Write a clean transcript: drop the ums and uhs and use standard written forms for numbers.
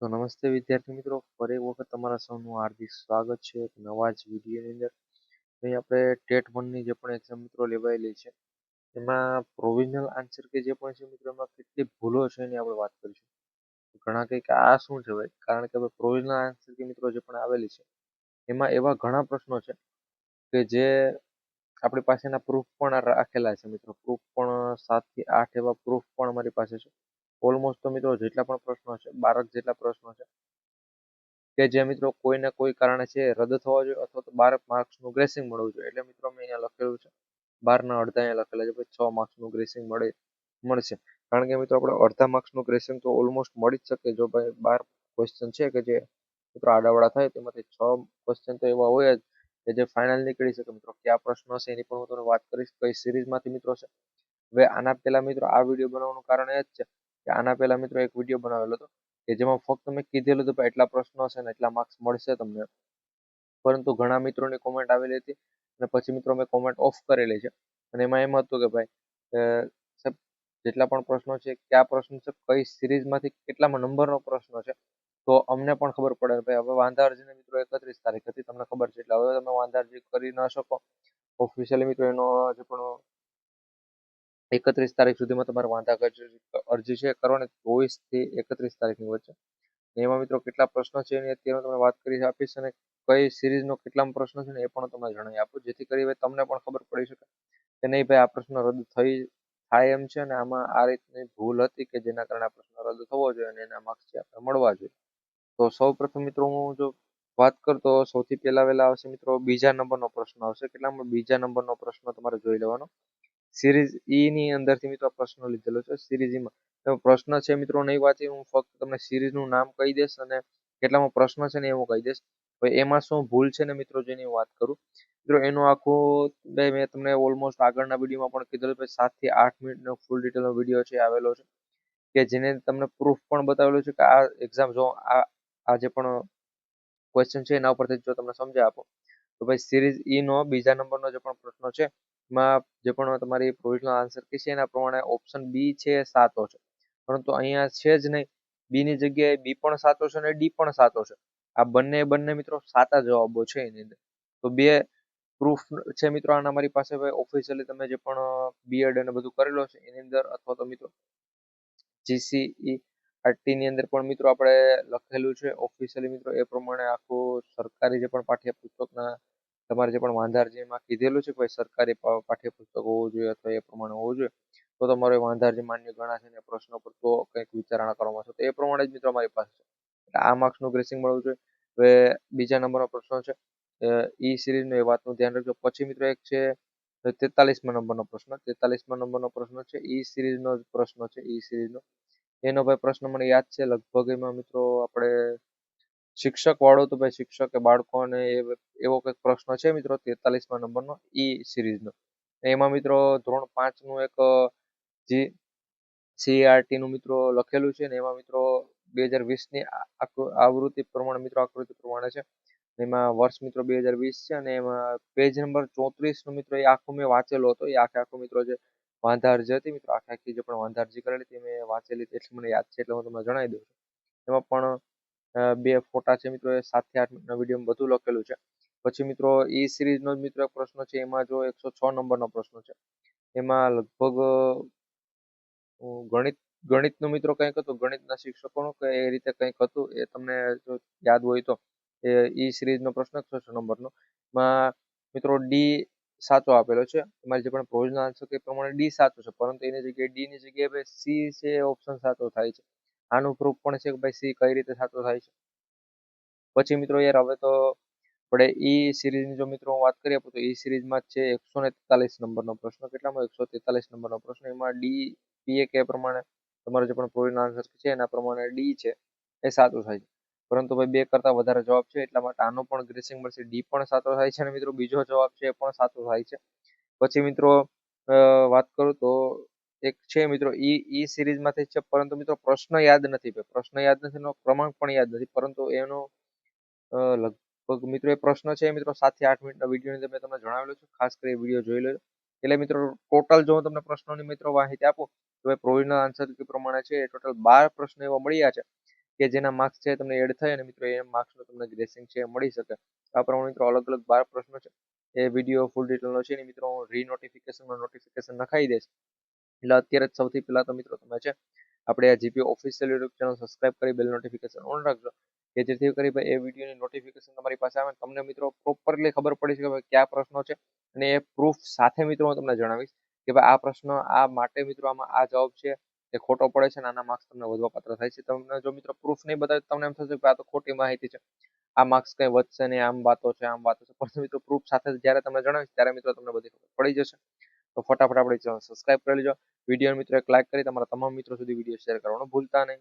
તો નમસ્તે વિદ્યાર્થી મિત્રો, ફરી એક વખત તમારા સૌનું હાર્દિક સ્વાગત છે એક નવા જ વિડીયોની અંદર. અહીં આપણે ટેટ વનની જે પણ એક્ઝામ મિત્રો લેવાયેલી છે એમાં પ્રોવિઝનલ આન્સર કે જે પણ છે મિત્રો એમાં કેટલી ભૂલો છે એની આપણે વાત કરીશું. ઘણા કંઈક આ શું છે ભાઈ, કારણ કે પ્રોવિઝનલ આન્સર કે મિત્રો જે પણ આવેલી છે એમાં એવા ઘણા પ્રશ્નો છે કે જે આપણી પાસે એના પ્રૂફ પણ રાખેલા છે મિત્રો. પ્રૂફ પણ 7 થી 8 એવા પ્રૂફ પણ અમારી પાસે છે. ઓલમોસ્ટ તો મિત્રો જેટલા પણ પ્રશ્નો છે 12 જેટલા પ્રશ્નો છે કે જે મિત્રો કોઈને કોઈ કારણે છે રદ થવા જોઈએ અથવા તો 12 માર્ક્સનું ગ્રેસિંગ મળવું જોઈએ. એટલે મિત્રો મેં અહીંયા લખેલું છે 12 ના અડધા અહીંયા લખેલા છે, ભાઈ 6 માર્ક્સનું ગ્રેસિંગ મળશે. કારણ કે મિત્રો આપણે અડધા માર્ક્સનું ગ્રેસિંગ તો ઓલમોસ્ટ મળી જ શકે જો ભાઈ 12 ક્વેશ્ચન છે કે જે મિત્રો આડાવાળા થાય તેમાંથી 6 ક્વેશ્ચન તો એવા હોય જ કે જે ફાઇનલ નીકળી શકે. મિત્રો કયા પ્રશ્નો છે એની પણ હું તમને વાત કરીશ, કઈ સિરીઝમાંથી મિત્રો છે. હવે આના પહેલા મિત્રો આ વિડીયો બનાવવાનું કારણ એ જ છે કે આના પહેલા મિત્રો એક વિડીયો બનાવેલો હતો કે જેમાં ફક્ત મેં કીધેલું હતું એટલા પ્રશ્નો છે ને એટલા માર્ક્સ મળશે તમને, પરંતુ ઘણા મિત્રોની કોમેન્ટ આવેલી હતી અને પછી મિત્રો મેં કોમેન્ટ ઓફ કરેલી છે. અને એમાં એમ હતું કે ભાઈ સાહેબ જેટલા પણ પ્રશ્નો છે કયા પ્રશ્નો છે, કઈ સિરીઝમાંથી કેટલામાં નંબરનો પ્રશ્ન છે, તો અમને પણ ખબર પડે. ભાઈ હવે વાંધા અરજીને મિત્રો 31 તારીખ હતી, તમને ખબર છે, એટલે હવે તમે વાંધા અરજી કરી ન શકો ઓફિશિયલી મિત્રો. એનો જે પણ 31 તારીખ સુધીમાં તમારે વાંધા અરજી છે કરવાની, 24 થી 31 તારીખની વચ્ચે. એમાં મિત્રો કેટલા પ્રશ્નો છે એની અત્યારે તમને વાત કરી આપીશ અને કઈ સિરીઝનો કેટલા પ્રશ્નો છે ને એ પણ તમને જણાવી આપું, જેથી કરી તમને પણ ખબર પડી શકે કે નહીં ભાઈ આ પ્રશ્ન રદ થાય એમ છે અને આમાં આ રીતની ભૂલ હતી કે જેના કારણે આ પ્રશ્ન રદ થવો જોઈએ અને એના માર્ક્સ છે આપણે મળવા જોઈએ. તો સૌ પ્રથમ મિત્રો હું જો વાત કરું તો સૌથી પહેલા વહેલા આવશે મિત્રો બીજા નંબરનો પ્રશ્ન આવશે. કેટલામાં બીજા નંબરનો પ્રશ્ન તમારે જોઈ લેવાનો. સિરીઝ ઈ ની અંદરથી મિત્રો પ્રશ્ન લીધેલો છે. સિરીઝ ઈમાં પ્રશ્ન છે મિત્રો નહીં વાંચી, હું ફક્ત તમને સિરીઝનું નામ કહી દઈશ અને કેટલામાં પ્રશ્ન છે ને એવું કહી દઈશ. હવે એમાં શું ભૂલ છે ને મિત્રો જેની વાત કરું મિત્રો, એનું આખું મેં તમને ઓલમોસ્ટ આગળના વિડીયોમાં પણ કીધેલું કે 7 થી 8 મિનિટનો ફૂલ ડિટેલનો વિડીયો છે આવેલો છે કે જેને તમને પ્રૂફ પણ બતાવેલું છે કે આ એક્ઝામ જો આ જે પણ ક્વેશ્ચન છે એના ઉપરથી જો તમને સમજાય આપો તો ભાઈ સિરીઝ ઈ નો બીજા નંબરનો જે પણ પ્રશ્ન છે એમાં જે પણ તમારી પ્રોવિઝનલ આન્સર કી છે એના પ્રમાણે ઓપ્શન બી છે સાચો છે, પરંતુ અહીંયા છે જ નહીં. બી ની જગ્યાએ બી પણ સાચો છે અને ડી પણ સાચો છે. આ બંને મિત્રો સાચા જવાબો છે એની અંદર. તો બે પ્રૂફ છે મિત્રો આના મારી પાસે. ભાઈ ઓફિશિયલી તમે જે પણ બીએડ અને બધું કરેલો છે એની અંદર અથવા તો મિત્રો જીસીઈઆરટી ની અંદર પણ મિત્રો આપણે લખેલું છે ઓફિશિયલી મિત્રો. એ પ્રમાણે આખું સરકારી જે પણ પાઠ્યપુસ્તકના તમારે જે પણ વાંધા અરજીમાં કીધેલું છે કે ભાઈ સરકારી પાઠ્યપુસ્તક હોવું જોઈએ અથવા એ પ્રમાણે હોવું જોઈએ તો તમારે વાંધા અરજી માન્ય ગણાશે ને પ્રશ્નો પર તો કંઈક વિચારણા કરવામાં આવશે. તો એ પ્રમાણે જ મિત્રો અમારી પાસે છે. એટલે આ માર્ક્સનું ગ્રેસિંગ મળવું જોઈએ. હવે બીજા નંબરનો પ્રશ્ન છે ઈ સિરીઝનો, એ વાતનું ધ્યાન રાખજો. પછી મિત્રો એક છે 43મા નંબરનો પ્રશ્ન. 43મા નંબરનો પ્રશ્ન છે ઈ સિરીઝનો જ પ્રશ્ન છે. ઈ સિરીઝનો એનો ભાઈ પ્રશ્ન મને યાદ છે લગભગ. એમાં મિત્રો આપણે શિક્ષક વાળો તો ભાઈ શિક્ષક કે બાળકોને એવો કંઈક પ્રશ્ન છે મિત્રો 43મા નંબરનો ઈ સિરીઝનો. એમાં મિત્રો ધોરણ 5 નું એક જી સીઆરટી નું મિત્રો લખેલું છે ને એમાં મિત્રો 2020ની આવૃત્તિ પ્રમાણે મિત્રો આકૃતિ પ્રમાણે છે. એમાં વર્ષ મિત્રો 2020 છે અને એમાં પેજ નંબર 34 નું મિત્રો એ આખું મેં વાંચેલો હતો. એ આખો મિત્રો જે વાંધા અરજી હતી મિત્રો આખી જે પણ વાંધા અરજી કરેલી હતી મેં વાંચેલી હતી એટલે મને યાદ છે, એટલે હું તમને જણાવી દઉં છું. એમાં પણ બે ફોટા છે મિત્રો, એ 7 થી 8 મિનિટના વિડીયોમાં બધું લખેલું છે. પછી મિત્રો ઈ સિરીઝનો જ મિત્રો એક પ્રશ્ન છે. એમાં જો 106 નંબરનો પ્રશ્ન છે. એમાં લગભગ ગણિતનું મિત્રો કંઈક હતું, ગણિતના શિક્ષકોનું કે એ રીતે કંઈક હતું. એ તમને જો યાદ હોય તો એ ઈ સિરીઝનો પ્રશ્ન 106 નંબરનો માં મિત્રો ડી સાચો આપેલો છે. તમારી જે પણ પ્રોવિઝનલ આન્સર કે પ્રમાણે ડી સાચો છે, પરંતુ એની જગ્યાએ ડી ની જગ્યાએ ભાઈ સી છે ઓપ્શન સાચો થાય છે. આનું પ્રૂફ પણ છે કે ભાઈ સી કઈ રીતે સાચો થાય છે. પછી મિત્રો યાર હવે તો આપણે ઈ સિરીઝની જો મિત્રો વાત કરીએ તો ઈ સિરીઝમાં છે 143 નંબરનો પ્રશ્ન. કેટલામાં 143 નંબરનો પ્રશ્ન. એમાં ડી પીએ કે પ્રમાણે તમારો જે પણ પ્રોવિઝનલ આન્સર છે એના પ્રમાણે ડી છે એ સાચું થાય છે, પરંતુ ભાઈ બે કરતા વધારે જવાબ છે એટલા માટે આનો પણ ગ્રેસિંગ મળશે. ડી પણ સાચો થાય છે અને મિત્રો બીજો જવાબ છે એ પણ સાચો થાય છે. પછી મિત્રો વાત કરું તો એક છે મિત્રો ઈ સિરીઝમાંથી છે, પરંતુ મિત્રો પ્રશ્ન યાદ નથી. પ્રશ્ન યાદ નથી એનો ક્રમાંક પણ યાદ નથી, પરંતુ એનો લગભગ મિત્રો એ પ્રશ્ન છે મિત્રો 7 થી 8 મિનિટના વિડીયોની અંદર મેં તમને જણાવેલું છે. ખાસ કરી વિડીયો જોઈ લેજો. એટલે મિત્રો ટોટલ જો હું તમને પ્રશ્નોની મિત્રો માહિતી આપું તો પ્રોવિઝનલ આન્સર પ્રમાણે છે ટોટલ 12 પ્રશ્નો એવા મળ્યા છે કે જેના માર્ક્સ છે તમને એડ થાય અને મિત્રો એ માર્ક્સનું તમને ગ્રેસિંગ છે મળી શકે. આ પ્રમાણે મિત્રો અલગ અલગ 12 પ્રશ્નો છે. એ વિડીયો ફૂલ ડિટેલનો છે ને મિત્રો હું રીનોટિફિકેશનમાં નોટિફિકેશન નખાઈ દઈશ. એટલે અત્યારે જ સૌથી પહેલા તો મિત્રો તમે છે આપણે આ GP official YouTube channel subscribe કરી બેલ નોટિફિકેશન ઓન રાખજો કે જેથી કરી ભાઈ એ વિડીયોની નોટિફિકેશન તમારી પાસે આવે તમને મિત્રો પ્રોપરલી ખબર પડી શકે કે કયા પ્રશ્નો છે અને એ પ્રૂફ સાથે મિત્રો હું તમને જણાવીશ કે ભાઈ આ પ્રશ્ન આ માટે મિત્રો આમાં આ જવાબ છે એ ખોટો પડે છે અને આના માર્ક્સ તમને વધવા પાત્ર થાય છે. તમને જો મિત્રો પ્રૂફ નહીં બતાવે તમને એમ થશે કે આ તો ખોટી માહિતી છે, આ માર્ક્સ કઈ વધશે નહીં, આમ વાતો છે આમ વાતો છે. પણ મિત્રો પ્રૂફ સાથે જ્યારે તમને જણાવીશ ત્યારે મિત્રો તમને બધી ખબર પડી જશે. તો ફટાફટ આપણી ચેનલ સબસ્ક્રાઇબ કરી લેજો. વિડીયો મિત્રો એક લાઈક કરી તમારા તમામ મિત્રો સુધી વિડીયો શેર કરવાનું ભૂલતા નહીં.